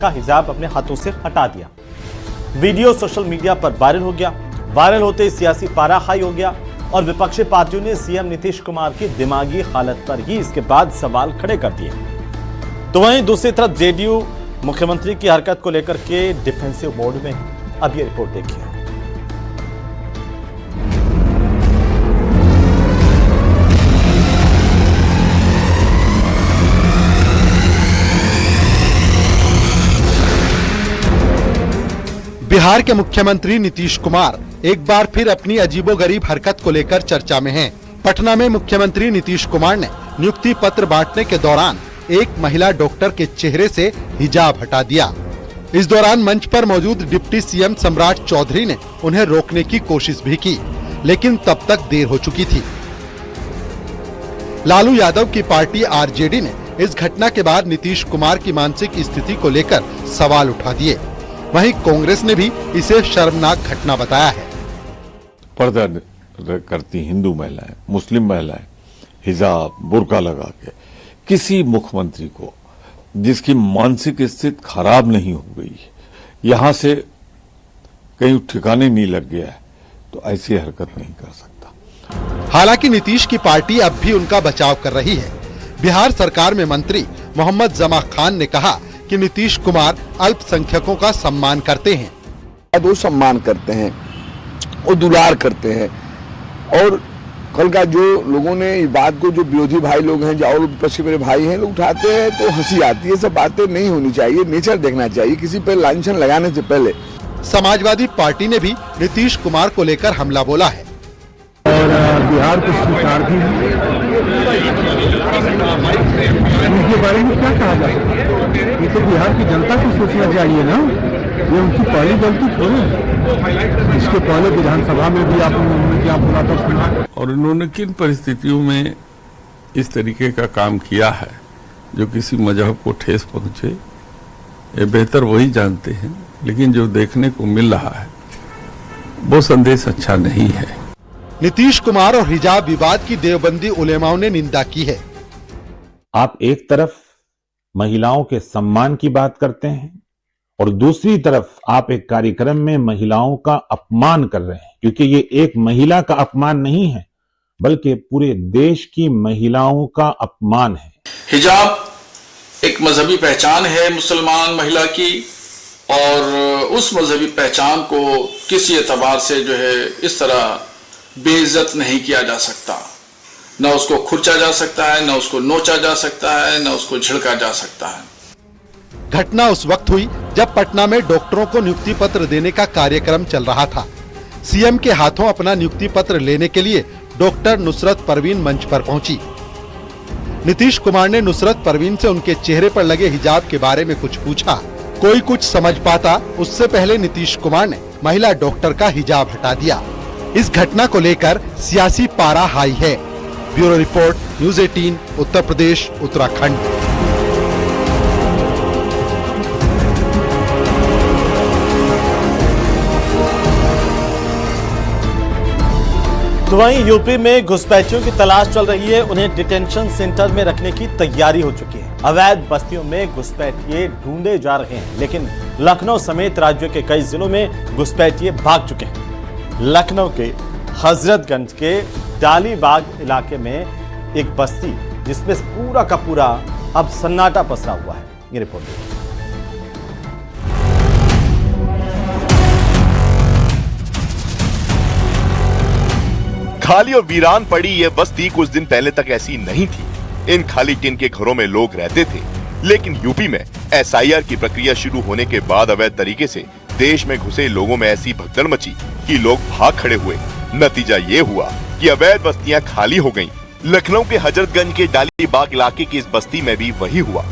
का हिजाब अपने हाथों से हटा दिया। वीडियो सोशल मीडिया पर वायरल हो गया। वायरल होते ही सियासी पारा हाई हो गया और विपक्षी पार्टियों ने सीएम नीतीश कुमार की दिमागी हालत पर ही इसके बाद सवाल खड़े कर दिए। तो वहीं दूसरी तरफ जेडीयू मुख्यमंत्री की हरकत को लेकर के डिफेंसिव मोड में है। अब ये रिपोर्ट देखिए। बिहार के मुख्यमंत्री नीतीश कुमार एक बार फिर अपनी अजीबोगरीब हरकत को लेकर चर्चा में हैं। पटना में मुख्यमंत्री नीतीश कुमार ने नियुक्ति पत्र बांटने के दौरान एक महिला डॉक्टर के चेहरे से हिजाब हटा दिया। इस दौरान मंच पर मौजूद डिप्टी सीएम सम्राट चौधरी ने उन्हें रोकने की कोशिश भी की, लेकिन तब तक देर हो चुकी थी। लालू यादव की पार्टी आरजेडी ने इस घटना के बाद नीतीश कुमार की मानसिक स्थिति को लेकर सवाल उठा दिए। वहीं कांग्रेस ने भी इसे शर्मनाक घटना बताया है। पर्दा करती हिंदू महिलाएं, मुस्लिम महिलाएं हिजाब बुर्का लगा के किसी मुख्यमंत्री को जिसकी मानसिक स्थिति खराब नहीं हो गई है, यहां से कहीं ठिकाने नहीं लग गया है, तो ऐसी हरकत नहीं कर सकता। हालांकि नीतीश की पार्टी अब भी उनका बचाव कर रही है। बिहार सरकार में मंत्री मोहम्मद जमा खान ने कहा कि नीतीश कुमार अल्पसंख्यकों का सम्मान करते हैं। वो सम्मान करते हैं और दुलार करते हैं, और कल का जो लोगों ने इस बात को, जो विरोधी भाई लोग हैं, जो और विपक्ष के मेरे भाई हैं, लोग उठाते हैं तो हंसी आती है। सब बातें नहीं होनी चाहिए, नेचर देखना चाहिए किसी पर लांछन लगाने से पहले। समाजवादी पार्टी ने भी नीतीश कुमार को लेकर हमला बोला है। और बिहार को सरकार भी इनके बारे में क्या कहा जा सकता है? ये तो बिहार की जनता को सोचना चाहिए ना, ये उनकी पहली गलती थोड़ी है। इसके पहले विधानसभा में भी आपने क्या बोला था सुना। और उन्होंने किन परिस्थितियों में इस तरीके का काम किया है जो किसी मजहब को ठेस पहुंचे, ये बेहतर वही जानते हैं, लेकिन जो देखने को मिल रहा है वो संदेश अच्छा नहीं है। नीतीश कुमार और हिजाब विवाद की देवबंदी उलेमाओं ने निंदा की है। आप एक तरफ महिलाओं के सम्मान की बात करते हैं और दूसरी तरफ आप एक कार्यक्रम में महिलाओं का अपमान कर रहे हैं, क्योंकि ये एक महिला का अपमान नहीं है बल्कि पूरे देश की महिलाओं का अपमान है। हिजाब एक मजहबी पहचान है मुसलमान महिला की, और उस मजहबी पहचान को किसी एतबार से जो है इस तरह बेइज्जत नहीं किया जा सकता। न उसको खुरचा जा सकता है, न उसको नोचा जा सकता है, न उसको झिड़का जा सकता है। घटना उस वक्त हुई जब पटना में डॉक्टरों को नियुक्ति पत्र देने का कार्यक्रम चल रहा था। सीएम के हाथों अपना नियुक्ति पत्र लेने के लिए डॉक्टर नुसरत परवीन मंच पर पहुंची। नीतीश कुमार ने नुसरत परवीन से उनके चेहरे पर लगे हिजाब के बारे में कुछ पूछा। कोई कुछ समझ पाता उससे पहले नीतीश कुमार ने महिला डॉक्टर का हिजाब हटा दिया। इस घटना को लेकर सियासी पारा हाई है। Bureau report, news 18, Uttar Pradesh, Uttarakhand. तो वहीं यूपी में घुसपैठियों की तलाश चल रही है। उन्हें डिटेंशन सेंटर में रखने की तैयारी हो चुकी है। अवैध बस्तियों में घुसपैठिए ढूंढे जा रहे हैं, लेकिन लखनऊ समेत राज्य के कई जिलों में घुसपैठिए भाग चुके हैं। लखनऊ के हजरतगंज के डालीबाग इलाके में एक बस्ती, जिसमें पूरा का पूरा अब सन्नाटा पसरा हुआ है। ये रिपोर्ट देखिए। खाली और वीरान पड़ी ये बस्ती कुछ दिन पहले तक ऐसी नहीं थी। इन खाली टिन के घरों में लोग रहते थे, लेकिन यूपी में एसआईआर की प्रक्रिया शुरू होने के बाद अवैध तरीके से देश में घुसे लोगों में ऐसी भगदड़ मची कि लोग भाग खड़े हुए। नतीजा ये हुआ कि अवैध बस्तियां खाली हो गईं। लखनऊ के हजरतगंज के डालीबाग इलाके की इस बस्ती में भी वही हुआ।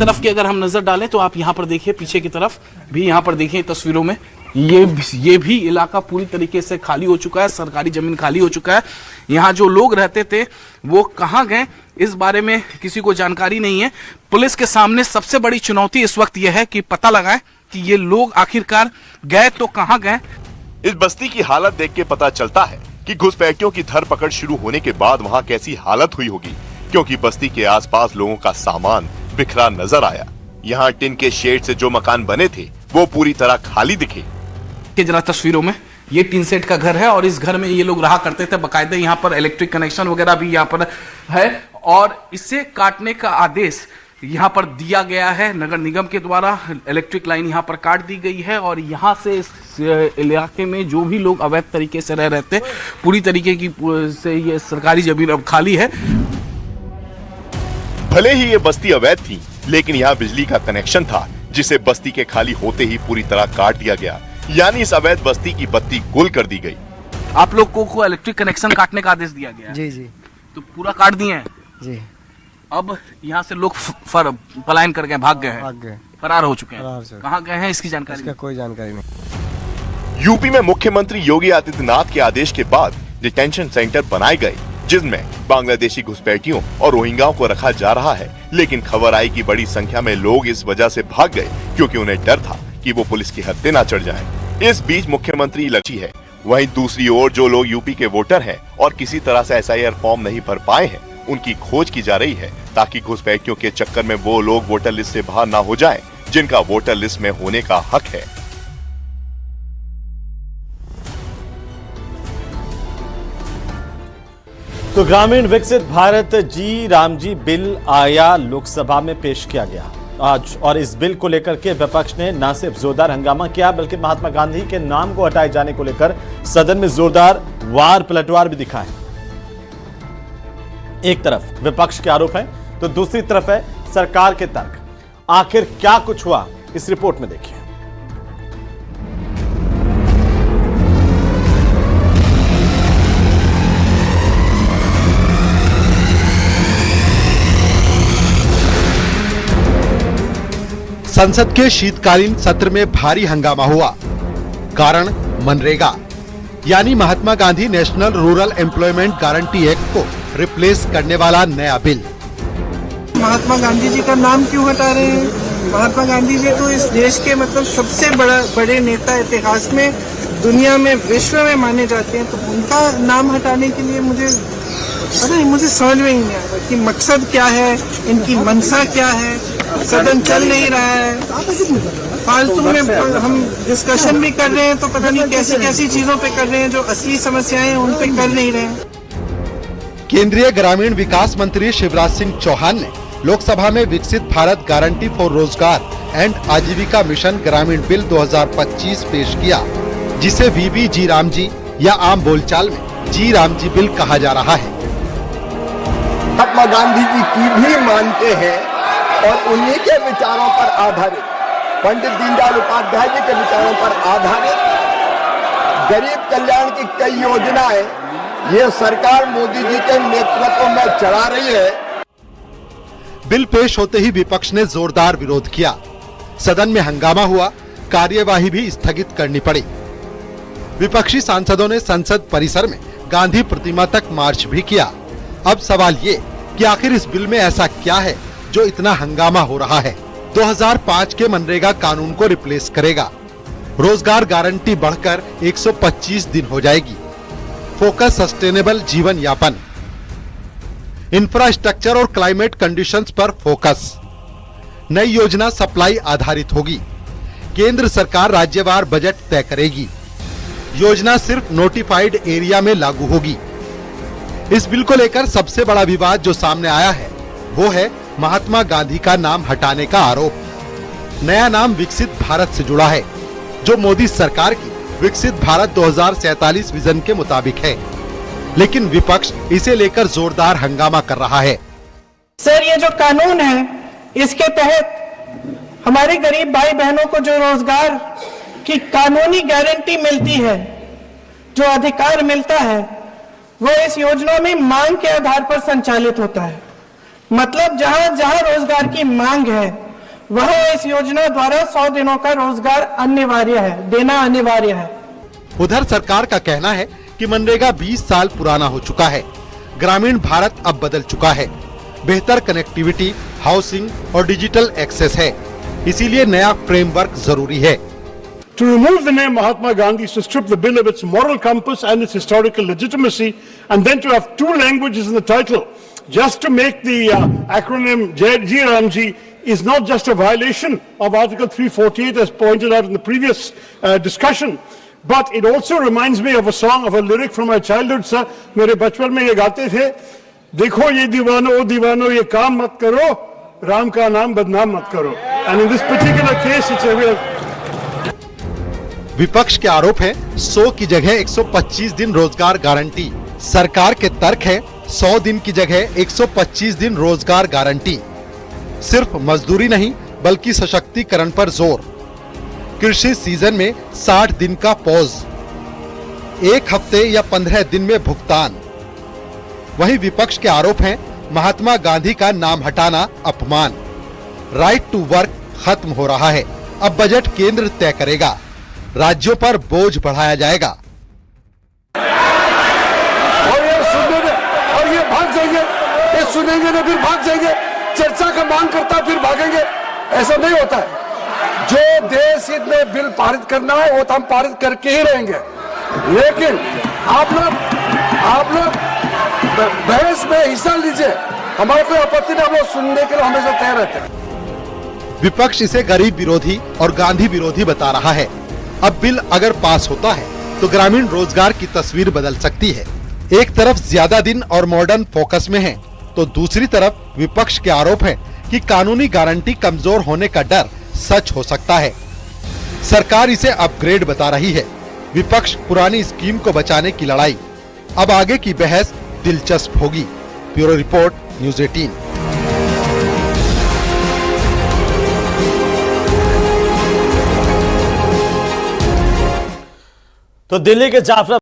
तरफ की अगर हम नजर डालें तो आप यहाँ पर देखिए, पीछे की तरफ भी यहाँ पर देखिए तस्वीरों में, ये भी इलाका पूरी तरीके से खाली हो चुका है। सरकारी जमीन खाली हो चुका है। यहाँ जो लोग रहते थे वो कहाँ गए, इस बारे में किसी को जानकारी नहीं है। पुलिस के सामने सबसे बड़ी चुनौती इस वक्त यह है कि पता लगाएं कि ये लोग आखिरकार गए तो कहाँ गए। इस बस्ती की हालत देख के पता चलता है कि घुसपैठियों की धरपकड़ शुरू होने के बाद वहाँ कैसी हालत हुई होगी, क्योंकि बस्ती के आसपास लोगों का सामान बिखरा नजर आया। यहाँ टिन के शेड से जो मकान बने थे वो पूरी तरह खाली दिखे। कि जरा तस्वीरों में ये टीन सेट का घर है और इस घर में ये लोग रहा करते थे। बाकायदे यहाँ पर इलेक्ट्रिक कनेक्शन वगैरह भी यहाँ पर है और इसे काटने का आदेश यहाँ पर दिया गया है नगर निगम के द्वारा। इलेक्ट्रिक लाइन यहाँ पर काट दी गई है और यहाँ से इस इलाके में जो भी लोग अवैध तरीके से रह रहे थे पूरी तरीके की से ये सरकारी जमीन अब खाली है। भले ही ये बस्ती अवैध थी, लेकिन यहाँ बिजली का कनेक्शन था जिसे बस्ती के खाली होते ही पूरी तरह काट दिया गया, यानी इस अवैध बस्ती की बत्ती गुल कर दी गई। आप लोग को इलेक्ट्रिक कनेक्शन काटने का आदेश दिया गया? जी जी। तो पूरा काट दिए हैं जी। अब यहाँ से लोग पलायन कर गए, भाग गए, फरार हो चुके हैं। कहाँ गए हैं इसकी जानकारी? इसका कोई जानकारी नहीं। यूपी में मुख्यमंत्री योगी आदित्यनाथ के आदेश के बाद डिटेंशन सेंटर बनाए गए जिसमें बांग्लादेशी घुसपैठियों और रोहिंग्याओं को रखा जा रहा है, लेकिन खबर आई कि बड़ी संख्या में लोग इस वजह से भाग गए क्योंकि उन्हें डर था कि वो पुलिस की हत्या न चढ़ जाए। इस बीच मुख्यमंत्री लक्षी है, वहीं दूसरी ओर जो लोग यूपी के वोटर हैं और किसी तरह से SIR फॉर्म नहीं भर पाए हैं उनकी खोज की जा रही है ताकि घुसपैठियों के चक्कर में वो लोग वोटर लिस्ट से बाहर न हो जाएं जिनका वोटर लिस्ट में होने का हक है। तो ग्रामीण विकसित भारत जी रामजी बिल आया लोकसभा में पेश किया गया आज और इस बिल को लेकर के विपक्ष ने न सिर्फ जोरदार हंगामा किया बल्कि महात्मा गांधी के नाम को हटाए जाने को लेकर सदन में जोरदार वार पलटवार भी दिखा है। एक तरफ विपक्ष के आरोप हैं तो दूसरी तरफ है सरकार के तर्क। आखिर क्या कुछ हुआ इस रिपोर्ट में देखिए। संसद के शीतकालीन सत्र में भारी हंगामा हुआ। कारण मनरेगा यानी Mahatma Gandhi National Rural Employment Guarantee Act को रिप्लेस करने वाला नया बिल। महात्मा गांधी जी का नाम क्यों हटा रहे हैं? महात्मा गांधी जी तो इस देश के मतलब सबसे बड़े नेता इतिहास में, दुनिया में, विश्व में माने जाते हैं, तो उनका नाम हटाने के लिए मुझे समझ में ही नहीं आ रहा कि मकसद क्या है, इनकी मंशा क्या है। सदन चल नहीं रहा है, फालतू में हम डिस्कशन भी कर रहे हैं तो पता नहीं कैसी चीजों पे कर रहे हैं, जो असली समस्याएं हैं उन पे कर नहीं रहे हैं। केंद्रीय ग्रामीण विकास मंत्री शिवराज सिंह चौहान ने लोकसभा में विकसित भारत गारंटी फॉर रोजगार एंड आजीविका मिशन ग्रामीण बिल 2025 पेश किया, जिसे वीबी जी रामजी या आम बोलचाल में जी रामजी बिल कहा जा रहा है। महात्मा गांधी जी की भी मानते हैं और उन्हीं के विचारों पर आधारित, पंडित दीनदयाल उपाध्याय जी के विचारों पर आधारित गरीब कल्याण की कई योजनाएं ये सरकार मोदी जी के नेतृत्व में चला रही है। बिल पेश होते ही विपक्ष ने जोरदार विरोध किया। सदन में हंगामा हुआ, कार्यवाही भी स्थगित करनी पड़ी। विपक्षी सांसदों ने संसद परिसर में गांधी प्रतिमा तक मार्च भी किया। अब सवाल ये कि आखिर इस बिल में ऐसा क्या है जो इतना हंगामा हो रहा है। 2005 के मनरेगा कानून को रिप्लेस करेगा। रोजगार गारंटी बढ़कर 125 दिन हो जाएगी। फोकस सस्टेनेबल जीवन यापन, इंफ्रास्ट्रक्चर और क्लाइमेट कंडीशंस पर फोकस। नई योजना सप्लाई आधारित होगी। केंद्र सरकार राज्यवार बजट तय करेगी। योजना सिर्फ नोटिफाइड एरिया में लागू होगी। इस बिल को लेकर सबसे बड़ा विवाद जो सामने आया है वो है महात्मा गांधी का नाम हटाने का आरोप। नया नाम विकसित भारत से जुड़ा है, जो मोदी सरकार की विकसित भारत 2047 विजन के मुताबिक है, लेकिन विपक्ष इसे लेकर जोरदार हंगामा कर रहा है। सर, ये जो कानून है इसके तहत हमारे गरीब भाई बहनों को जो रोजगार की कानूनी गारंटी मिलती है, जो अधिकार मिलता है, वो इस योजना में मांग के आधार पर संचालित होता है। मतलब जहां जहां रोजगार की मांग है वहां इस योजना द्वारा 100 दिनों का रोजगार अनिवार्य है, देना अनिवार्य है। उधर सरकार का कहना है कि मनरेगा 20 साल पुराना हो चुका है। ग्रामीण भारत अब बदल चुका है। बेहतर कनेक्टिविटी, हाउसिंग और डिजिटल एक्सेस है, इसीलिए नया फ्रेमवर्क जरूरी है। To remove the name Mahatma Gandhi is to strip the bill of its moral compass and its historical legitimacy, and then to have two languages in the title, just to make the acronym Ji Ramji is not just a violation of Article 348 as pointed out in the previous discussion, but it also reminds me of a song, of a lyric from my childhood, sir. मेरे बचपन में ये गाते थे, देखो ये दीवानो ओ दीवानो ये काम मत करो, राम का नाम बदनाम मत करो. And in this particular case it's a real. विपक्ष के आरोप है 100 की जगह 125 दिन रोजगार गारंटी। सरकार के तर्क है 100 दिन की जगह 125 दिन रोजगार गारंटी। सिर्फ मजदूरी नहीं बल्कि सशक्तिकरण पर जोर। कृषि सीजन में 60 दिन का पॉज, 1 हफ्ते या 15 दिन में भुगतान। वहीं विपक्ष के आरोप हैं महात्मा गांधी का नाम हटाना अपमान। राइट टू वर्क खत्म हो रहा है, अब बजट केंद्र तय करेगा, राज्यों पर बोझ बढ़ाया जाएगा। और ये भाग जाएंगे, ये सुनेंगे ना फिर भाग जाएंगे, चर्चा का मांग करता फिर भागेंगे, ऐसा नहीं होता है। जो देश हित में बिल पारित करना है वो तो हम पारित करके ही रहेंगे, लेकिन आप लोग बहस में हिस्सा लीजिए, हमारे कोई आपत्ति नहीं, हम लोग सुनने के लिए हमेशा तैयार रहते हैं। विपक्ष इसे गरीब विरोधी और गांधी विरोधी बता रहा है। अब बिल अगर पास होता है तो ग्रामीण रोजगार की तस्वीर बदल सकती है। एक तरफ ज्यादा दिन और मॉडर्न फोकस में है, तो दूसरी तरफ विपक्ष के आरोप है कि कानूनी गारंटी कमजोर होने का डर सच हो सकता है। सरकार इसे अपग्रेड बता रही है, विपक्ष पुरानी स्कीम को बचाने की लड़ाई। अब आगे की बहस दिलचस्प होगी। Bureau report, news 18। तो दिल्ली के जाफरा